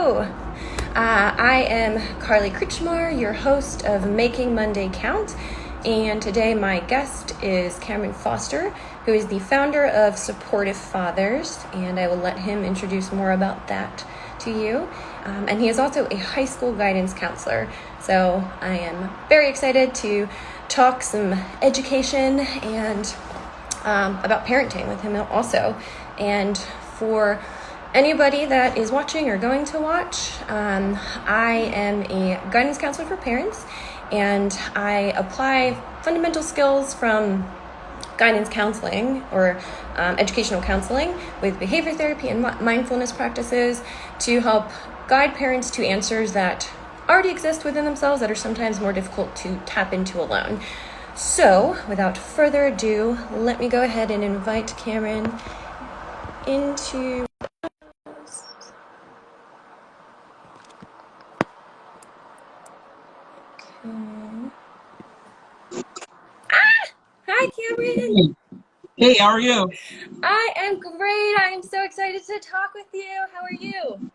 Hello. I am Carlee Critchmore, your host of Making Monday Count, and today my guest is Cameron Foster, who is the founder of Supportive Fathers, and I will let him introduce more about that to you. And he is also a high school guidance counselor, so I am very excited to talk some education and about parenting with him also. And for anybody that is watching or going to watch, I am a guidance counselor for parents, and I apply fundamental skills from guidance counseling or educational counseling with behavior therapy and mindfulness practices to help guide parents to answers that already exist within themselves that are sometimes more difficult to tap into alone. So, without further ado, let me go ahead and invite Cameron into... Hi, Cameron. Hey, how are you? I am great. I am so excited to talk with you. How are you?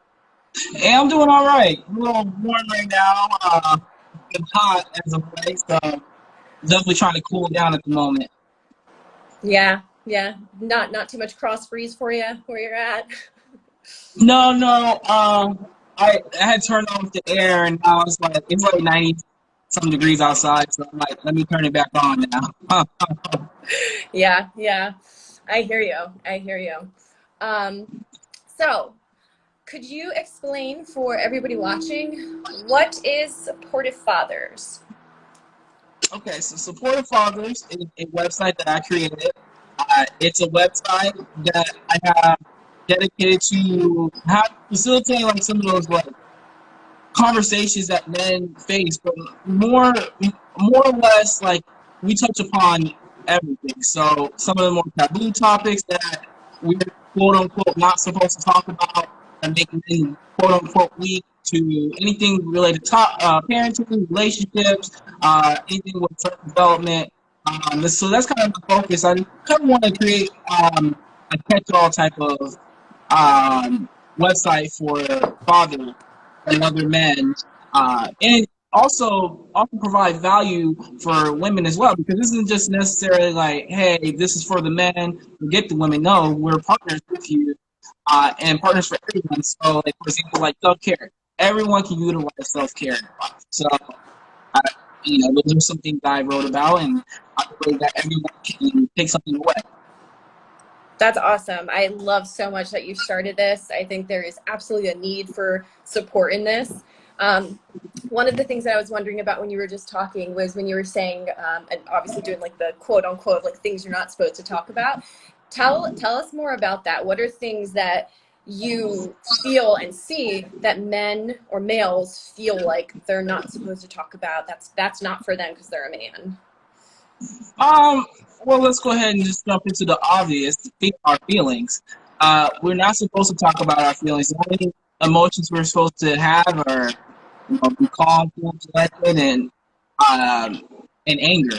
Hey, I'm doing all right. A little warm right now. It's hot as of late, so definitely trying to cool down at the moment. Yeah. Not too much cross freeze for you where you're at. No. I had turned off the air, and I was like, it's like 90 some degrees outside, so I'm like, let me turn it back on now. Yeah. I hear you. So could you explain for everybody watching, what is Supportive Fathers? Okay, so Supportive Fathers is a website that I created. It's a website that I have dedicated to facilitating like some of those like conversations that men face, but more or less like we touch upon everything. So some of the more taboo topics that we're quote unquote not supposed to talk about and making them quote unquote weak, to anything related to parenting, relationships, anything with self development. So that's kind of the focus. I kind of want to create a catch-all type of website for fathers and other men, and also provide value for women as well, because this isn't just necessarily like, hey, this is for the men, forget the women. No, we're partners with you, and partners for everyone. So, like for example, like self-care, everyone can utilize self-care. So, those are some things that I wrote about, and I believe that everyone can take something away. That's awesome. I love so much that you started this. I think there is absolutely a need for support in this. One of the things that I was wondering about when you were just talking was when you were saying, and obviously doing like the quote unquote, like things you're not supposed to talk about. Tell us more about that. What are things that you feel and see that men or males feel like they're not supposed to talk about? That's not for them because they're a man. Well, let's go ahead and just jump into the obvious, our feelings. We're not supposed to talk about our feelings. The only emotions we're supposed to have are, be calm, cool, collected, and anger.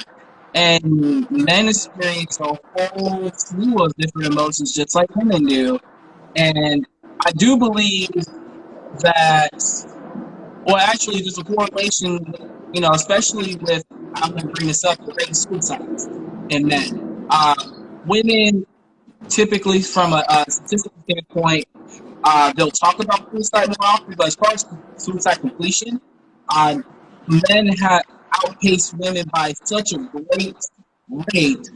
And men experience a whole slew of different emotions, just like women do. And I do believe that, well, actually, there's a correlation, especially with, I'm going to bring this up, the rate of suicides in men. Women, typically, from a statistical standpoint, they'll talk about suicide more often, but as far as suicide completion, men have outpaced women by such a great rate.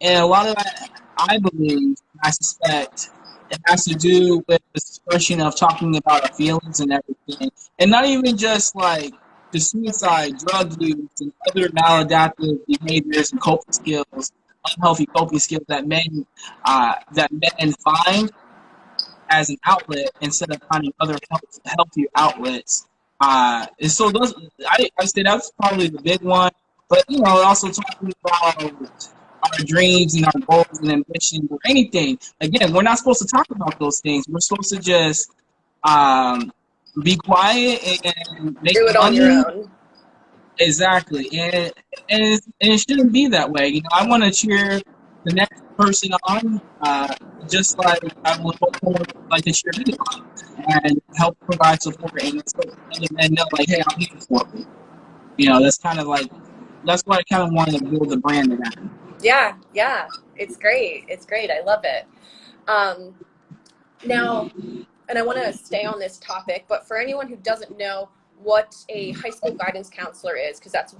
And a lot of that, I believe, I suspect, it has to do with the expression of talking about our feelings and everything. And not even just like the suicide, drug use, and other maladaptive behaviors and coping skills, unhealthy coping skills that men find as an outlet instead of finding other healthier outlets. And so those, I say that's probably the big one. But also talking about our dreams and our goals and ambitions or anything. Again, we're not supposed to talk about those things. We're supposed to just be quiet and make Do it money. on your own. Exactly, and it shouldn't be that way. I want to cheer the next person on, just like I would like to cheer me on. and help provide support and then know like, hey, I'm here for you. You know, that's kind of like, that's why I kind of wanted to build the brand around. Yeah, it's great. It's great. I love it. Now, and I want to stay on this topic, but for anyone who doesn't know what a high school guidance counselor is, because that's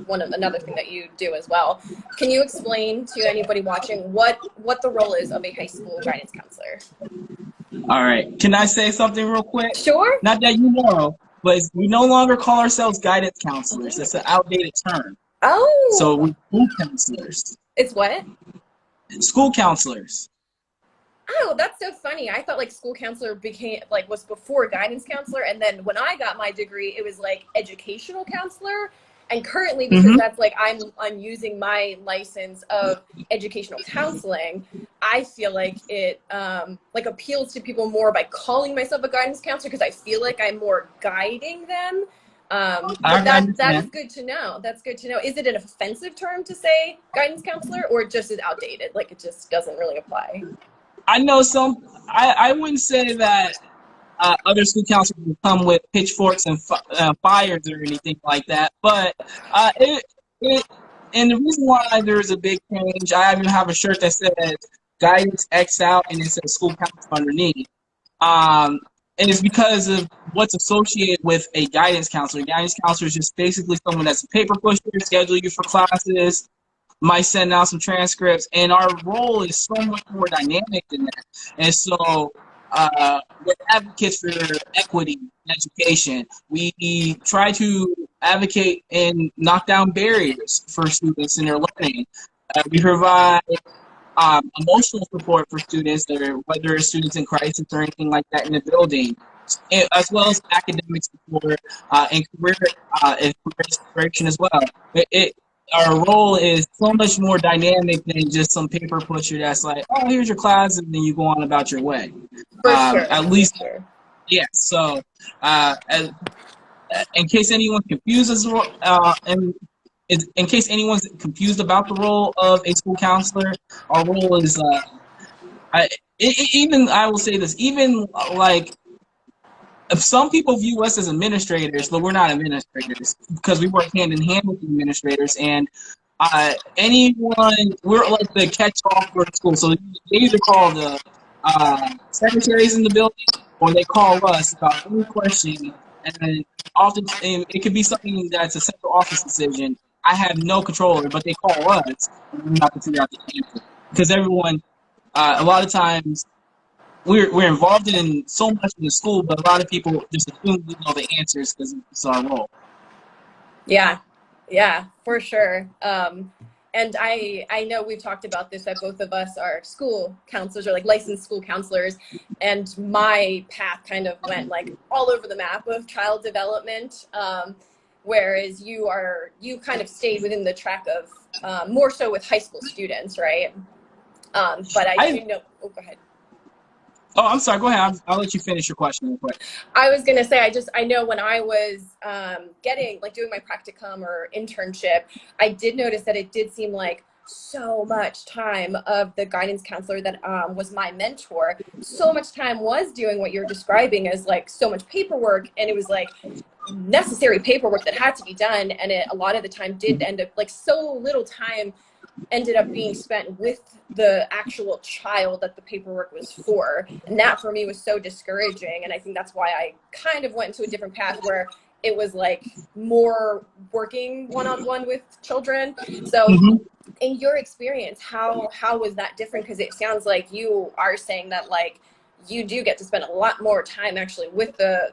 another thing that you do as well, can you explain to anybody watching what the role is of a high school guidance counselor? All right. Can I say something real quick? Sure. Not that you know, but we no longer call ourselves guidance counselors. That's an outdated term. Oh. So we're school counselors. It's what? School counselors. Oh, that's so funny. I thought like school counselor was before guidance counselor, and then when I got my degree, it was like educational counselor. And currently, because that's like I'm using my license of educational counseling, I feel like it like appeals to people more by calling myself a guidance counselor, because I feel like I'm more guiding them. But that's good to know. That's good to know. Is it an offensive term to say guidance counselor, or just is outdated? Like it just doesn't really apply? I know I wouldn't say that other school counselors will come with pitchforks and fires or anything like that, but and the reason why there's a big change, I even have a shirt that says guidance X out and it says school counselor underneath. And it's because of what's associated with a guidance counselor. A guidance counselor is just basically someone that's a paper pusher, schedule you for classes, might send out some transcripts, and our role is so much more dynamic than that. And so we're advocates for equity in education. We try to advocate and knock down barriers for students in their learning. We provide emotional support for students, whether it's students in crisis or anything like that in the building, as well as academic support and career inspiration as well. Our role is so much more dynamic than just some paper pusher that's like, oh, here's your class, and then you go on about your way. For sure. At least, yeah. So, in case anyone's confused, in case anyone's confused about the role of a school counselor, our role is, I will say this, even like, if some people view us as administrators, but we're not administrators because we work hand in hand with the administrators. And we're like the catch-all for the school. So they either call the secretaries in the building, or they call us about any question. And then often it could be something that's a central office decision. I have no control over it, but they call us, and we have to figure out the answer. Because everyone, a lot of times, we're involved in so much in the school, but a lot of people just assume we know the answers because it's our role. Yeah, for sure. And I know we've talked about this, that both of us are school counselors, or like licensed school counselors, and my path kind of went like all over the map of child development, whereas you kind of stayed within the track of more so with high school students, right? But I do know. Oh, go ahead. Oh, I'm sorry. Go ahead. I'll let you finish your question real quick. I was going to say, I know when I was doing my practicum or internship, I did notice that it did seem like so much time of the guidance counselor that was my mentor, so much time was doing what you're describing as like so much paperwork, and it was like necessary paperwork that had to be done, and it a lot of the time did end up like so little time ended up being spent with the actual child that the paperwork was for. And that for me was so discouraging. And I think that's why I kind of went into a different path where it was like more working one-on-one with children. So in your experience, how was that different? Because it sounds like you are saying that like you do get to spend a lot more time actually with the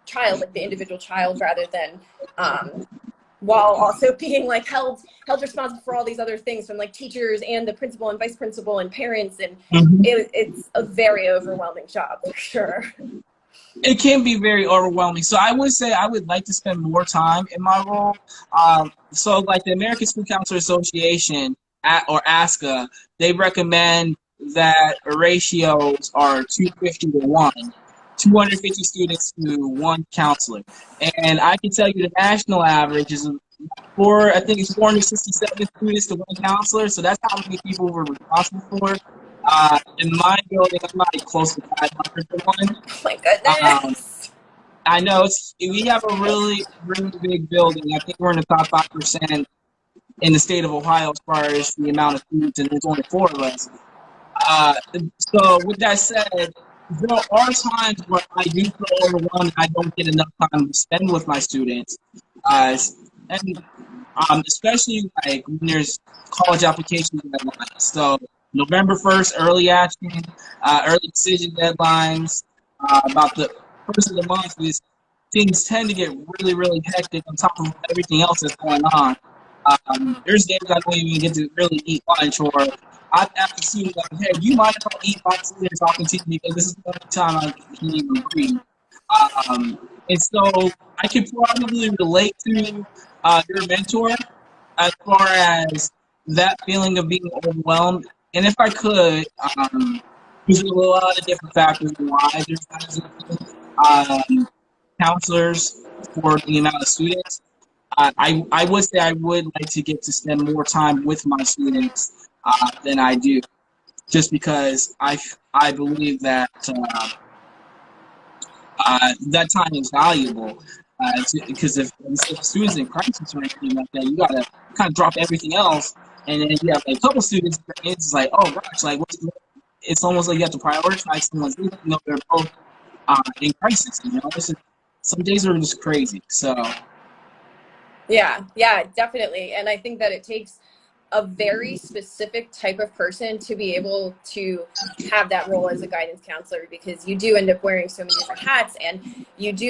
child, like the individual child, rather than while also being like held responsible for all these other things from like teachers and the principal and vice principal and parents. And it's a very overwhelming job for sure. It can be very overwhelming. So I would say I would like to spend more time in my role. So like the American School Counselor Association or ASCA, they recommend that ratios are 250 to 1. 250 students to one counselor. And I can tell you the national average is I think it's 467 students to one counselor. So that's how many people we're responsible for. In my building, I'm like close to 500 to 1. Oh my Um, goodness. I know we have a really, really big building. I think we're in the top 5% in the state of Ohio as far as the amount of students, and there's only 4 of us. Uh, so with that said, there are times where I do feel overwhelmed and I don't get enough time to spend with my students. And especially like when there's college application deadlines. So November 1st, early action, early decision deadlines. About the first of the month, things tend to get really, really hectic on top of everything else that's going on. There's days I don't even get to really eat lunch, or I have to see like, hey, do you mind if I eat 5 minutes? I'll continue because this is the only time I can even breathe. And so I can probably relate to your mentor as far as that feeling of being overwhelmed. And if I could, there's a lot of different factors why there's counselors for the amount of students. I would say I would like to get to spend more time with my students than I do, just because I believe that that time is valuable. Because if students in crisis or anything like that, you gotta kind of drop everything else, and then you have like, a couple students. It's like, oh gosh, like it's almost like you have to prioritize someone's needs, even though they're both in crisis. Some days are just crazy. So Yeah, definitely. And I think that it takes a very specific type of person to be able to have that role as a guidance counselor, because you do end up wearing so many different hats, and you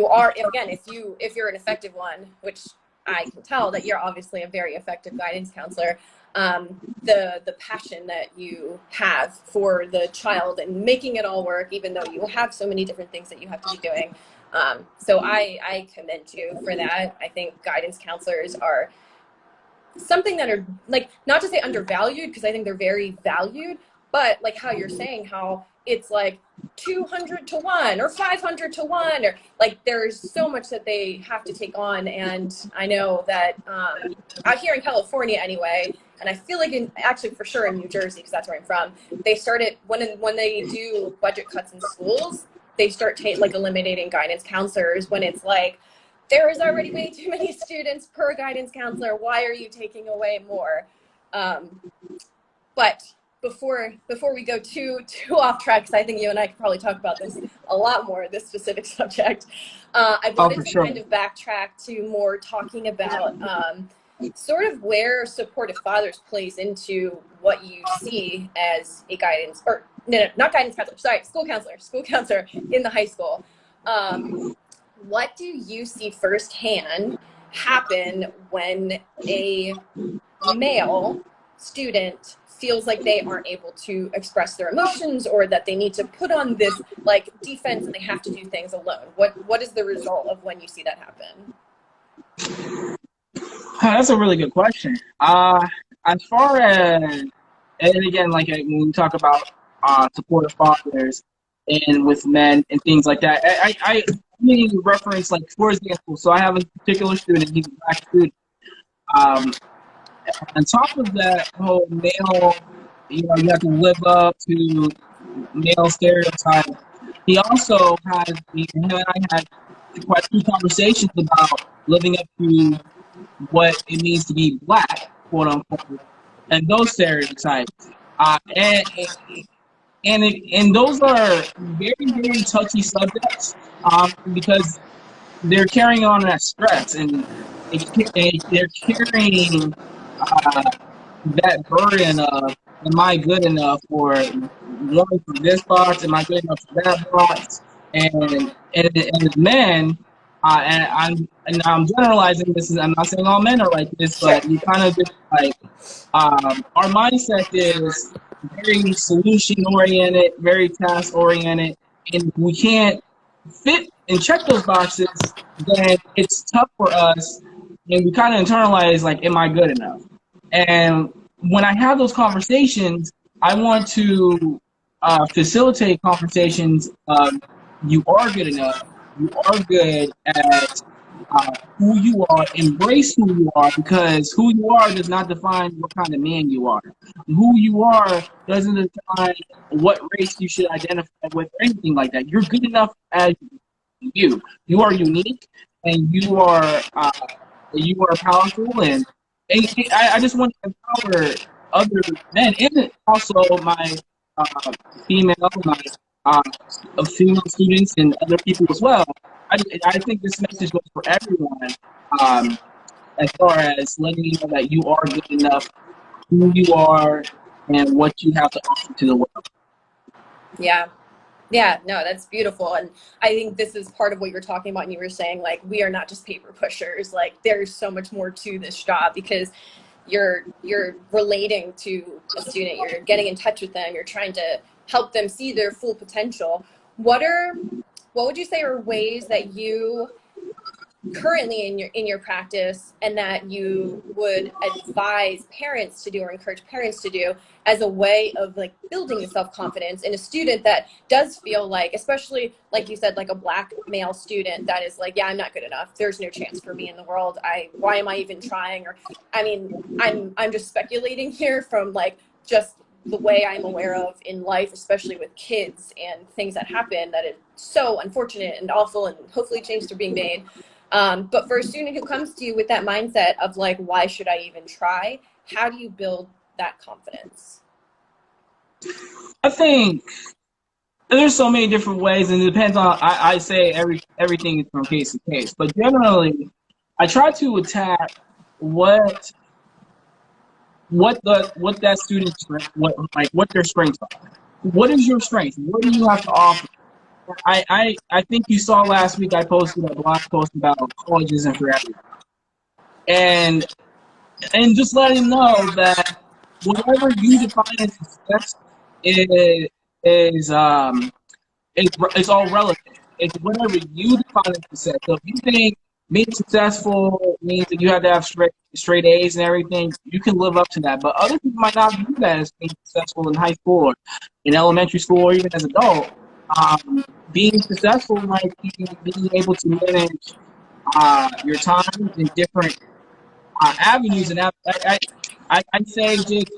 are, again, if you're an effective one, which I can tell that you're obviously a very effective guidance counselor, the passion that you have for the child and making it all work, even though you have so many different things that you have to be doing. So I commend you for that. I think guidance counselors are something that are, like, not to say undervalued, because I think they're very valued, but like how you're saying, how it's like 200 to 1 or 500 to 1, or like there's so much that they have to take on. And I know that out here in California anyway, and I feel like actually for sure in New Jersey, because that's where I'm from, they started when they do budget cuts in schools, they start eliminating guidance counselors when it's like, there is already way too many students per guidance counselor. Why are you taking away more? But before we go too off track, because I think you and I could probably talk about this a lot more, this specific subject, I wanted to kind of backtrack to more talking about sort of where supportive fathers plays into what you see as a guidance, or no, not guidance counselor, sorry, school counselor in the high school. What do you see firsthand happen when a male student feels like they aren't able to express their emotions, or that they need to put on this like defense and they have to do things alone? What is the result of when you see that happen? That's a really good question. As far as, and again, like when we talk about supportive fathers and with men and things like that, I mean reference, like, for example, so I have a particular student, he's a black student. On top of that whole male, you have to live up to male stereotype. He also has, him and I had quite a few conversations about living up to what it means to be black, quote unquote, and those stereotypes. And those are very, very touchy subjects, because they're carrying on that stress, and they're carrying that burden of, am I good enough for one for this box? Am I good enough for that box? And as men, and I'm generalizing this. I'm not saying all men are like this, but you kind of just like our mindset is very solution oriented, very task oriented, and if we can't fit and check those boxes, then it's tough for us, and we kind of internalize, like, am I good enough? And when I have those conversations, I want to facilitate conversations of, you are good enough, you are good at who you are, embrace who you are, because who you are does not define what kind of man you are. Who you are doesn't define what race you should identify with or anything like that. You're good enough as you. You are unique, and you are powerful, and I just want to empower other men, and also my uh, female, my uh, female students and other people as well. I, I think this message goes for everyone, um, as far as letting you know that you are good enough, who you are, and what you have to offer to the world. Yeah. Yeah, no, that's beautiful. And I think this is part of what you're talking about. And you were saying, like, we are not just paper pushers. Like, there's so much more to this job because you're relating to a student, you're getting in touch with them, you're trying to help them see their full potential. What would you say are ways that you currently in your practice and that you would advise parents to do or encourage parents to do as a way of like building the self-confidence in a student that does feel like, especially like you said, like a Black male student that is like, yeah, I'm not good enough, there's no chance for me in the world, why am I even trying? Or I mean, I'm just speculating here from like just the way I'm aware of in life, especially with kids and things that happen that is so unfortunate and awful, and hopefully changes are being made. But for a student who comes to you with that mindset of like, why should I even try? How do you build that confidence? I think there's so many different ways, and it depends on. I say everything is from case to case, but generally, I try to attack what what that student's what their strengths are. What is your strength? What do you have to offer? I think you saw last week I posted a blog post about college isn't for everyone, and just letting know that whatever you define as success is is it's all relative. It's whatever you define as success. So if you think being successful means that you have to have straight A's and everything, you can live up to that. But other people might not view that as being successful in high school or in elementary school or even as an adult. Being successful might be being able to manage your time in different avenues, and I'd say just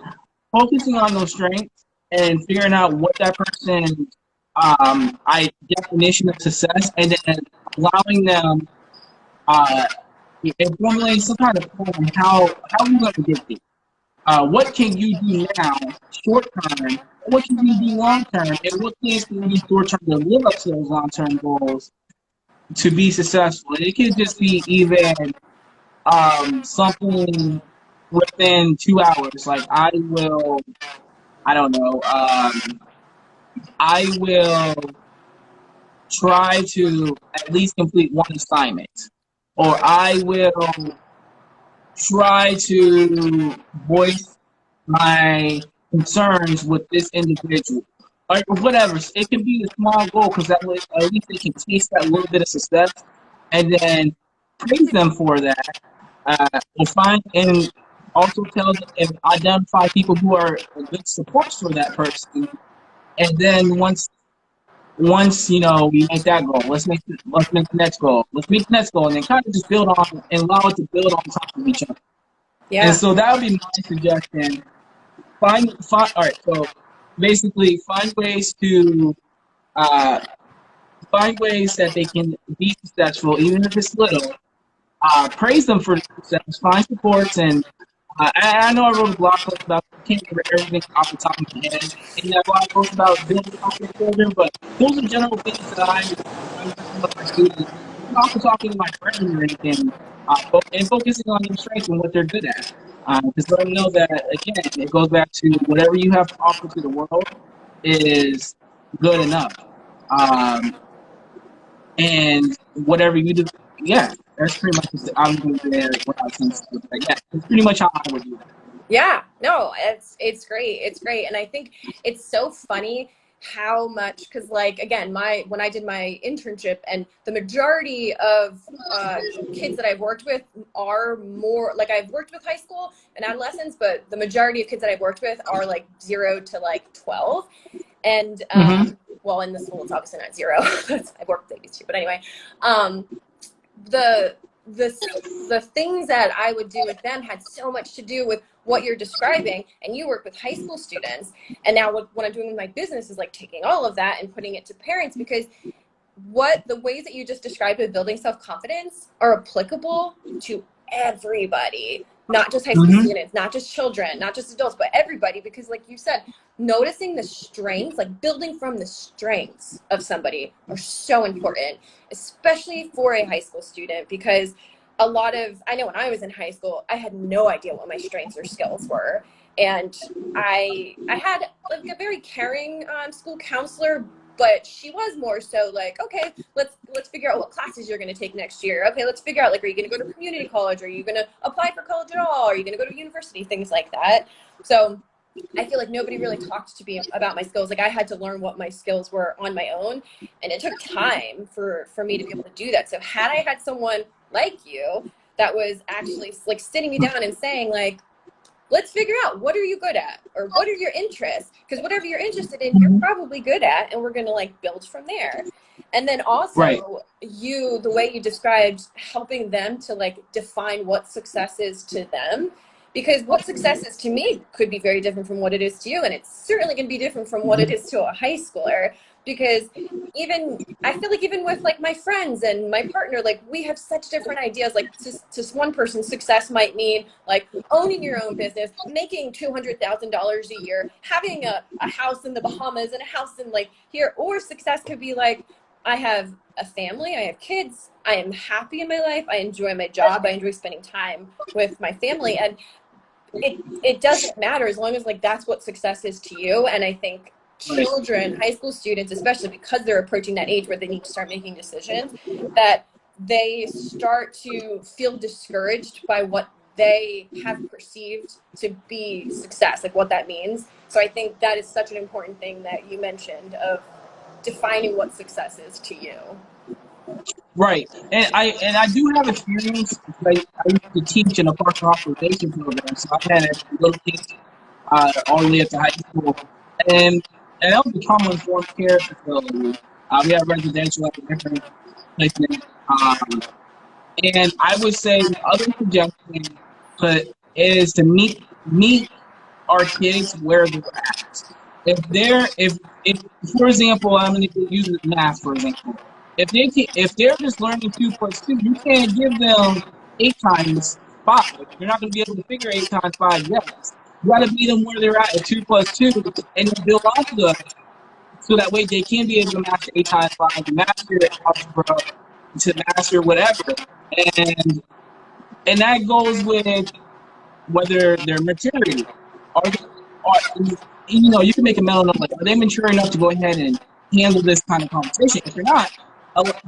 focusing on those strengths and figuring out what that person's definition of success, and then allowing them uh, and formulating some kind of plan how you going to get there. What can you do now, short term? What can you do long term? And what things can you do short term to live up to those long term goals to be successful? And it could just be even something within 2 hours. Like I don't know, I will try to at least complete one assignment, or I will try to voice my concerns with this individual, or whatever. It can be a small goal because at least they can taste that little bit of success, and then praise them for that. And find and also tell them and identify people who are good supports for that person, and then once we make that goal, let's make the next goal. Let's make the next goal, and then kind of just build on and allow it to build on top of each other. And Yeah. so that would be my suggestion. Find all right. So basically, uh, find ways that they can be successful, even if it's little. Praise them for success. Find supports, and I know I wrote a blog post about. I can't remember everything off the top of my head in that blog post about building confidence children, but those are general things that I'm talking with my students. I'm also talking to my friends or anything, and focusing on their strengths and what they're good at. Because let them know that again, it goes back to whatever you have to offer to the world is good enough. Um, and whatever you do, yeah, that's pretty much. I'm doing there without some stuff. Like, yeah, that's pretty much how I would do that. Yeah, no, it's great. It's great. And I think it's so funny how much, because like again, my when I did my internship, and the majority of kids that I've worked with are more like, I've worked with high school and adolescents, but the majority of kids that I've worked with are like 0 to like 12. And Mm-hmm. well, in the school it's obviously not 0. I've worked with babies too, but anyway, um, the the things that I would do with them had so much to do with what you're describing. And you work with high school students, and now what I'm doing with my business is like taking all of that and putting it to parents, because what the ways that you just described with building self-confidence are applicable to everybody, not just high school students, not just children, not just adults, but everybody. Because like you said, noticing the strengths, like building from the strengths of somebody, are so important, especially for a high school student. Because I know when I was in high school, I had no idea what my strengths or skills were. And I had like a very caring school counselor, but she was more so like, okay, let's figure out what classes you're going to take next year. Okay, let's figure out, like, are you going to go to community college? Are you going to apply for college at all? Are you going to go to university? Things like that. So I feel like nobody really talked to me about my skills. Like, I had to learn what my skills were on my own, and it took time for me to be able to do that. So had I had someone like you that was actually like sitting me down and saying like, let's figure out, what are you good at, or what are your interests? Because whatever you're interested in, you're probably good at, and we're going to like build from there. And then also the way you described helping them to like define what success is to them, because what success is to me could be very different from what it is to you. And it's certainly going to be different from what it is to a high schooler. Because I feel like even with like my friends and my partner, like we have such different ideas. Like to one person, success might mean like owning your own business, making $200,000 a year, having a house in the Bahamas and a house in like here. Or success could be like, I have a family, I have kids, I am happy in my life, I enjoy my job, I enjoy spending time with my family. And it doesn't matter as long as like that's what success is to you. And I think children, high school students, especially because they're approaching that age where they need to start making decisions, that they start to feel discouraged by what they have perceived to be success, like what that means. So I think that is such an important thing that you mentioned, of defining what success is to you. Right, and I do have experience. Like, I used to teach in a partial hospitalization program, so I had little kids all the way up to high school, and that was a trauma-informed care facility. We have residential at different places, and I would say the other suggestion is to meet our kids where they're at. If for example, I'm going to use math for example. If they're just learning 2 plus 2, you can't give them 8 times 5. You're not going to be able to figure 8 times 5 yet. You got to meet them where they're at 2 plus 2, and then build onto that, so that way they can be able to master 8 times 5, to master algebra, to master whatever, and that goes with whether they're maturity. Are you can make a mental note, like, are they mature enough to go ahead and handle this kind of competition? If you're not,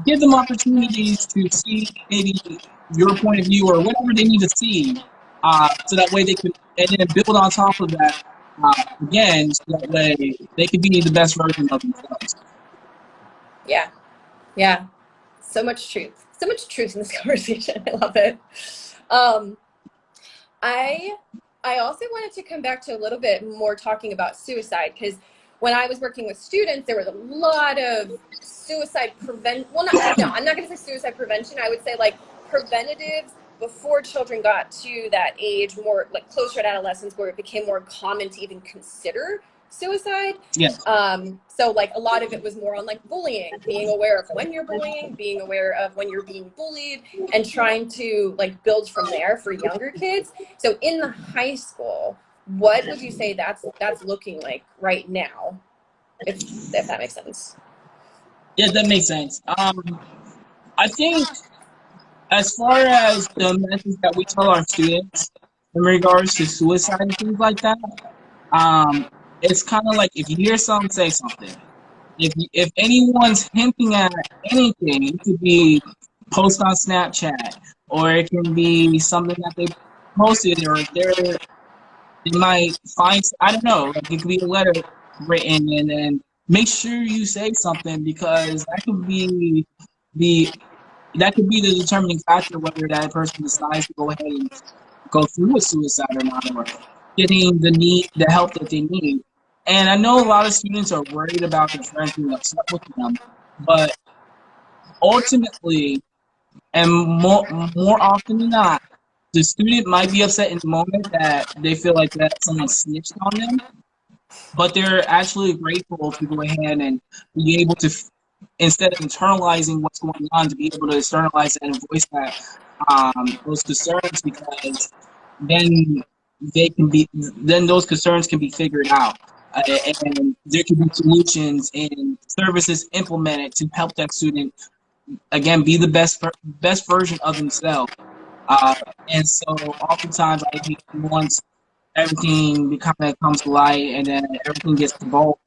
give them opportunities to see maybe your point of view or whatever they need to see, so that way they can, and then build on top of that, again, so that way they can be the best version of themselves. Yeah. So much truth in this conversation. I love it. I also wanted to come back to a little bit more talking about suicide, because when I was working with students, there was a lot of suicide prevention. Well, I'm not going to say suicide prevention. I would say like preventatives before children got to that age, more like closer to adolescence, where it became more common to even consider suicide. Yes. So like a lot of it was more on like bullying, being aware of when you're bullying, being aware of when you're being bullied, and trying to like build from there for younger kids. So in the high school, what would you say that's looking like right now, if that makes sense? Yeah, that makes sense. I think as far as the message that we tell our students in regards to suicide and things like that, it's kind of like, if you hear something, say something. If anyone's hinting at anything, it could be post on Snapchat, or it can be something that they posted, or they might find, I don't know, like it could be a letter written, and then make sure you say something, because that could be the determining factor whether that person decides to go ahead and go through with suicide or not, or getting the help that they need. And I know a lot of students are worried about their friends being upset with them, but ultimately, And more often than not, the student might be upset in the moment that they feel like that someone snitched on them, but they're actually grateful to go ahead and be able to, instead of internalizing what's going on, to be able to externalize that and voice that those concerns, because then then those concerns can be figured out, and there can be solutions and services implemented to help that student again be the best version of themselves. Uh, and so oftentimes I think once everything kind of comes to light and then everything gets the ball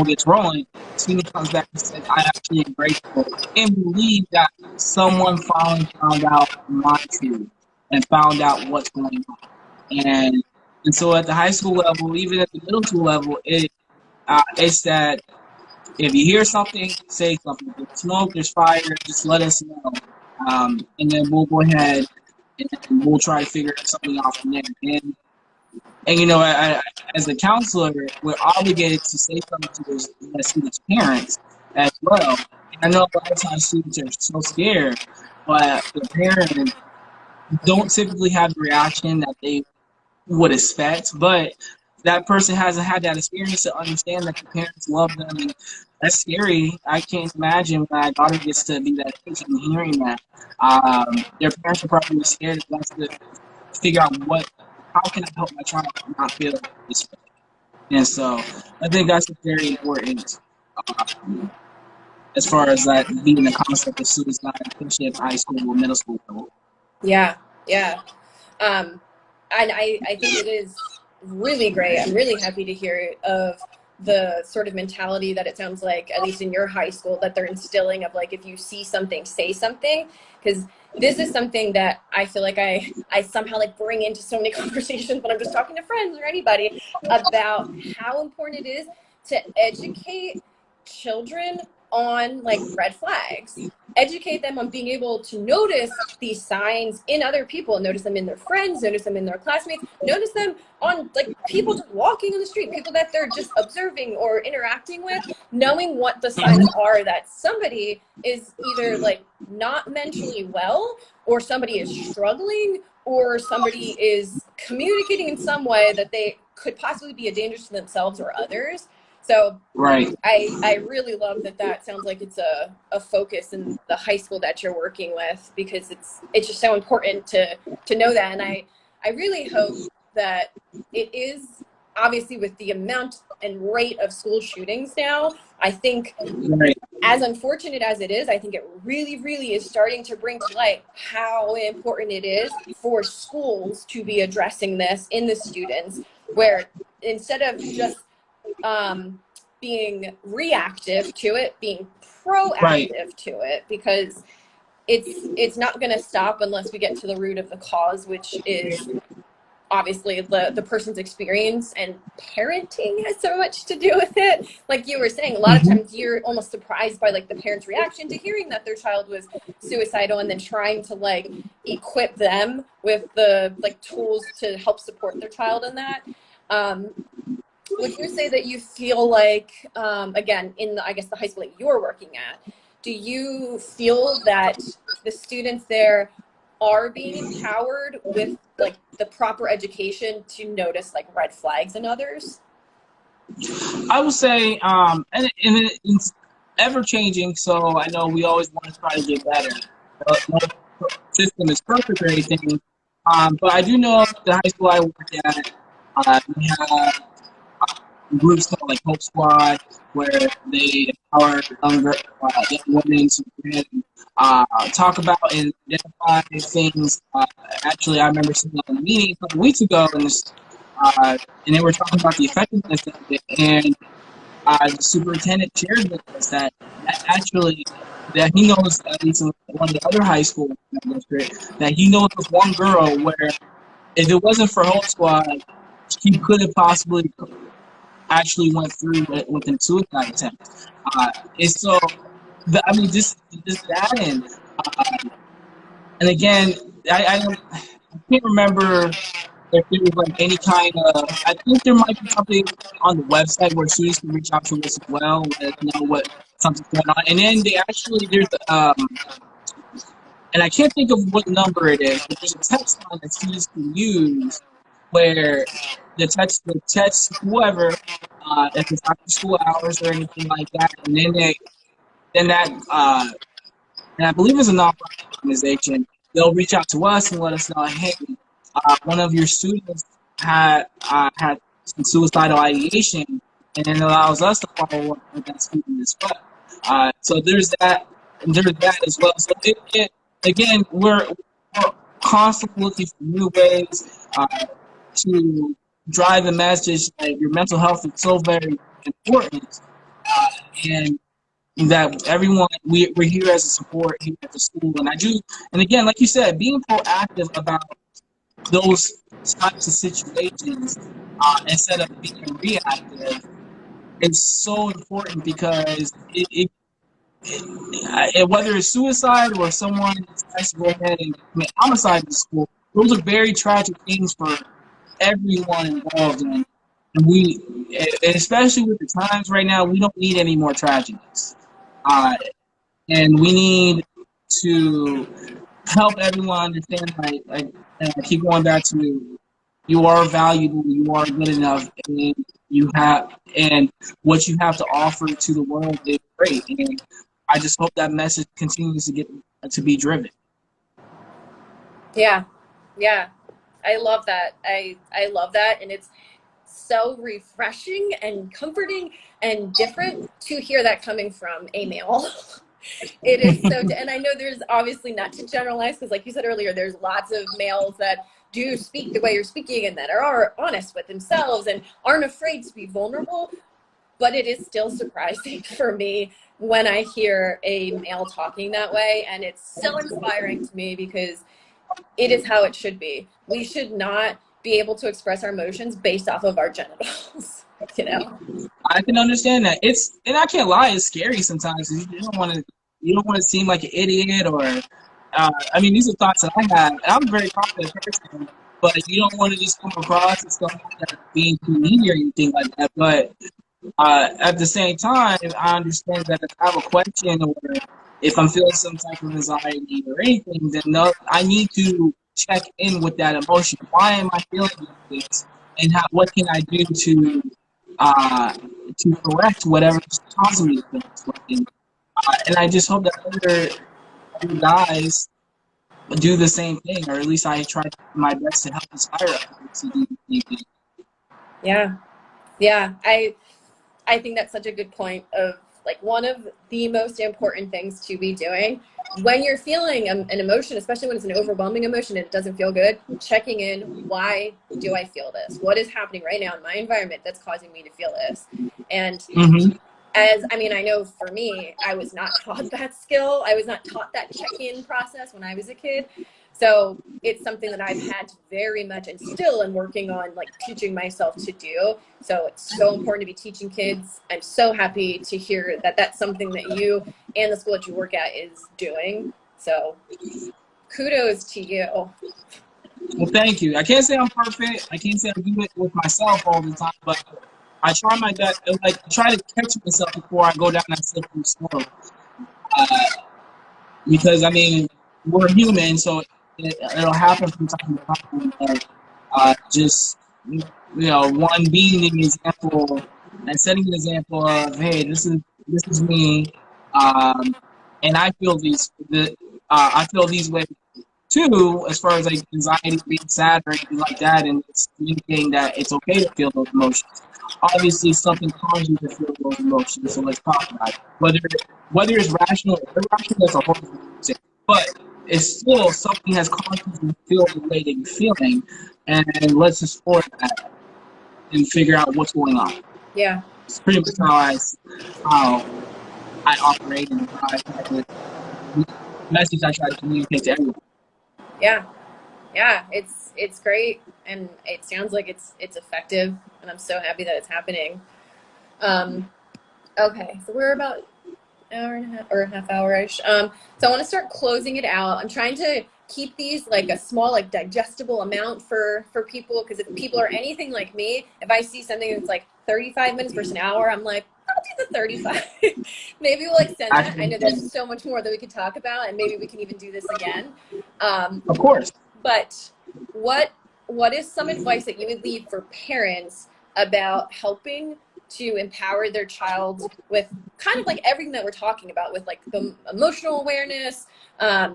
gets rolling, student comes back and says, I actually am grateful and believe that someone finally found out my truth and found out what's going on. And so at the high school level, even at the middle school level, it's that if you hear something, say something. If there's smoke, there's fire, just let us know. And then we'll go ahead and we'll try to figure something out from there. And you know, as a counselor, we're obligated to say something to the students' parents as well. And I know a lot of times students are so scared, but the parents don't typically have the reaction that they would expect. But that person hasn't had that experience to understand that the parents love them, and that's scary. I can't imagine when my daughter gets to be that age and hearing that. Their parents are probably scared to figure out how can I help my child not feel this way. And so I think that's very important as far as that being the concept of suicide, especially at high school or middle school level. Yeah, yeah. And I think it is really great. I'm really happy to hear of the sort of mentality that it sounds like, at least in your high school, that they're instilling of like, if you see something, say something. Because this is something that I feel like I somehow like bring into so many conversations when I'm just talking to friends or anybody about how important it is to educate children on like red flags, educate them on being able to notice these signs in other people, notice them in their friends, notice them in their classmates, notice them on like people just walking on the street, people that they're just observing or interacting with, knowing what the signs are that somebody is either like not mentally well, or somebody is struggling, or somebody is communicating in some way that they could possibly be a danger to themselves or others. So right. I really love that sounds like it's a focus in the high school that you're working with, because it's just so important to know that. And I really hope that it is, obviously with the amount and rate of school shootings now, I think as unfortunate as it is, I think it really, really is starting to bring to light how important it is for schools to be addressing this in the students, where instead of just being reactive to it, being proactive to it, because it's not going to stop unless we get to the root of the cause, which is obviously the person's experience, and parenting has so much to do with it. Like you were saying, a lot of times you're almost surprised by like the parent's reaction to hearing that their child was suicidal, and then trying to like equip them with the like tools to help support their child in that. Would you say that you feel like, again, in the, I guess the high school that you're working at, do you feel that the students there are being empowered with like the proper education to notice like red flags in others? I would say, and it's ever changing, so I know we always want to try to get better. No system is perfect or anything, but I do know the high school I work at, we have groups called like Hope Squad, where they empower young women to talk about and identify things. Actually, I remember sitting on a meeting a couple weeks ago, and and they were talking about the effectiveness of it, and the superintendent shared with us that actually that he knows, at least in one of the other high schools in the district, that he knows of one girl where if it wasn't for Hope Squad, she could have possibly actually went through with a suicide attempt. And so, I mean, just that, and again, I can't remember if there was like any kind of. I think there might be something on the website where students can reach out to us as well, let us know what something's going on. And then they actually there's and I can't think of what number it is, but there's a text line that students can use where the text whoever, if it's after school hours or anything like that, and then that and I believe it's a nonprofit organization. They'll reach out to us and let us know, hey, one of your students had some suicidal ideation, and it allows us to follow up with that student as well. So there's that, and there's that as well. So again, we're constantly looking for new ways to drive the message that your mental health is so very important, and that everyone we're here as a support here at the school. And again, like you said, being proactive about those types of situations instead of being reactive is so important, because whether it's suicide or someone decides to go ahead and commit homicide in the school, those are very tragic things for everyone involved in. And especially with the times right now, we don't need any more tragedies. And we need to help everyone understand, and I keep going back to, you are valuable, you are good enough, and what you have to offer to the world is great. And I just hope that message continues to be driven. Yeah. I love that. I love that. And it's so refreshing and comforting and different to hear that coming from a male. It is so, and I know there's obviously, not to generalize, because like you said earlier, there's lots of males that do speak the way you're speaking and that are honest with themselves and aren't afraid to be vulnerable. But it is still surprising for me when I hear a male talking that way. And it's so inspiring to me, because it is how it should be. We should not be able to express our emotions based off of our genitals. I can understand that. And I can't lie, it's scary sometimes. You don't want to seem like an idiot, or I mean, these are thoughts that I have, and I'm a very confident person, but you don't want to just come across and stuff like that being too needy or anything like that. But at the same time, I understand that if I have a question, or if I'm feeling some type of anxiety or anything, then I need to check in with that emotion. Why am I feeling like this? And what can I do to correct whatever's causing me to feel this way? And I just hope that other guys do the same thing, or at least I try my best to help inspire others to do the same thing. Yeah. I think that's such a good point of, like, one of the most important things to be doing when you're feeling an emotion, especially when it's an overwhelming emotion and it doesn't feel good, checking in, why do I feel this? What is happening right now in my environment that's causing me to feel this? And I know for me, I was not taught that skill. I was not taught that check-in process when I was a kid. So it's something that I've had to very much, and still am working on, like, teaching myself to do. So it's so important to be teaching kids. I'm so happy to hear that that's something that you and the school that you work at is doing. So kudos to you. Well, thank you. I can't say I'm perfect. I can't say I do it with myself all the time, but I try my best. Like, I try to catch myself before I go down that slippery slope. Because, I mean, we're human, so it'll happen from time to time. But just, one, being an example and setting an example of, hey, this is me, and I feel these ways too, as far as, like, anxiety, being sad, or anything like that, and it's thinking that it's okay to feel those emotions. Obviously, something causes you to feel those emotions, so let's talk about it. Whether it's rational or irrational, that's a whole different thing. But it's still something has caused you to feel the way that you're feeling, and let's explore that and figure out what's going on. Yeah. It's pretty much how I operate, and the message I try to communicate to everyone. Yeah, it's great, and it sounds like it's effective, and I'm so happy that it's happening. Okay, so we're about an hour and a half, or a half hour-ish. So I want to start closing it out. I'm trying to keep these like a small, like, digestible amount for people, because if people are anything like me, if I see something that's like 35 minutes versus an hour, I'm like, do the 35. Maybe we'll extend that. I know there's so much more that we could talk about, and maybe we can even do this again. Of course. But what is some advice that you would leave for parents about helping to empower their child with kind of like everything that we're talking about, with like the emotional awareness,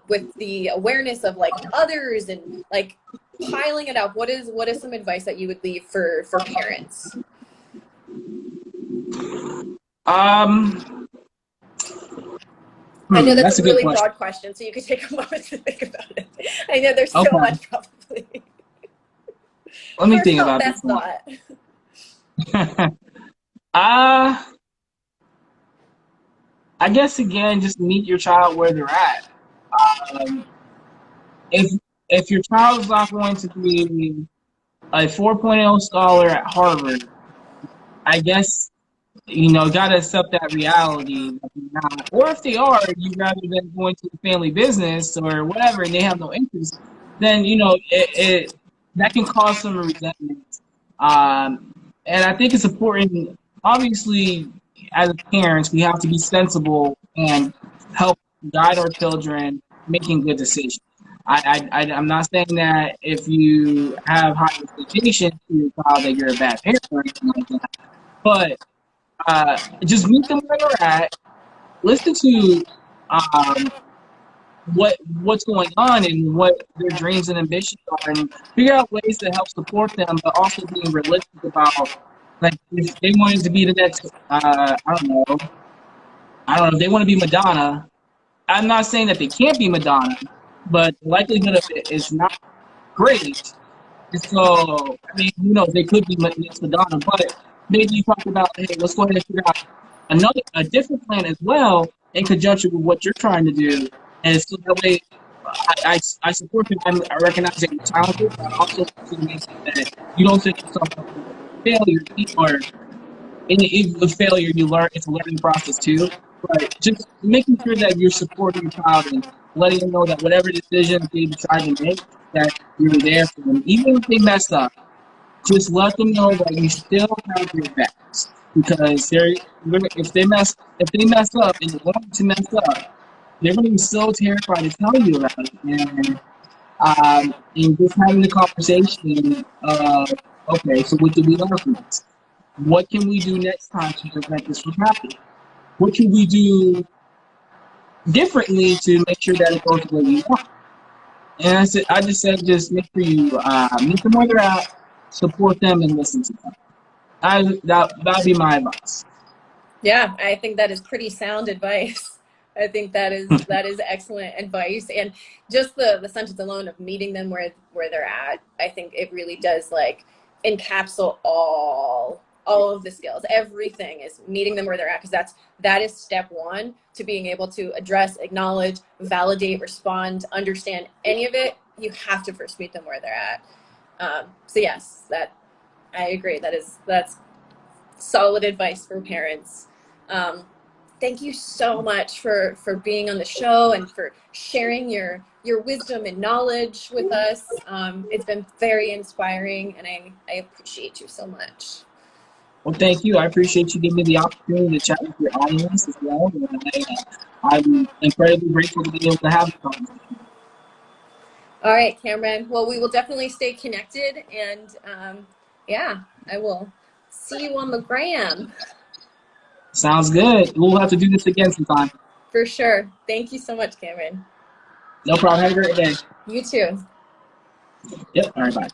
with the awareness of like others, and like piling it up? What is some advice that you would leave for parents? I know that's a really broad question, so you could take a moment to think about it. I know there's so much, probably. Let me think about this. I guess again, just meet your child where they're at. If your child's not going to be a 4.0 scholar at Harvard, I guess gotta accept that reality. Or if they are, you rather than going to the family business or whatever, and they have no interest, then that can cause some resentment. And I think it's important. Obviously, as parents, we have to be sensible and help guide our children making good decisions. I'm not saying that if you have high expectations for your child that you're a bad parent or anything like that, but just meet them where they're at. Listen to what's going on and what their dreams and ambitions are, and figure out ways to help support them, but also being realistic about, like, if they wanted to be the next, I don't know, if they want to be Madonna. I'm not saying that they can't be Madonna, but the likelihood of it is not great. And so, I mean, they could be next Madonna, but maybe you talk about, hey, let's go ahead and figure out a different plan as well in conjunction with what you're trying to do. And so that way, I support you. I recognize that you're talented, but I also make sure that you don't set yourself up for failure, or in the failure you learn. It's a learning process too. But just making sure that you're supporting your child and letting them know that whatever decision they decide to make, that you're there for them, even if they mess up. Just let them know that you still have their backs, because if they mess up and they want to mess up, they're going to be so terrified to tell you about it. And just having the conversation of, okay, so what did we learn from this? What can we do next time to prevent this from happening? What can we do differently to make sure that it goes the way we want? And I just said, just make sure you meet them where they're at, support them, and listen to them. That'd be my advice. Yeah, I think that is pretty sound advice. I think that is excellent advice. And just the sentence alone of meeting them where they're at, I think it really does like encapsulate all of the skills. Everything is meeting them where they're at, because that is step one to being able to address, acknowledge, validate, respond, understand any of it. You have to first meet them where they're at. So yes, that I agree. That's solid advice for parents. Thank you so much for being on the show and for sharing your wisdom and knowledge with us. It's been very inspiring, and I appreciate you so much. Well, thank you. I appreciate you giving me the opportunity to chat with your audience as well. And I'm incredibly grateful to be able to have this conversation. All right, Cameron. Well, we will definitely stay connected, and yeah, I will see you on the gram. Sounds good. We'll have to do this again sometime. For sure. Thank you so much, Cameron. No problem. Have a great day. You too. Yep. All right. Bye.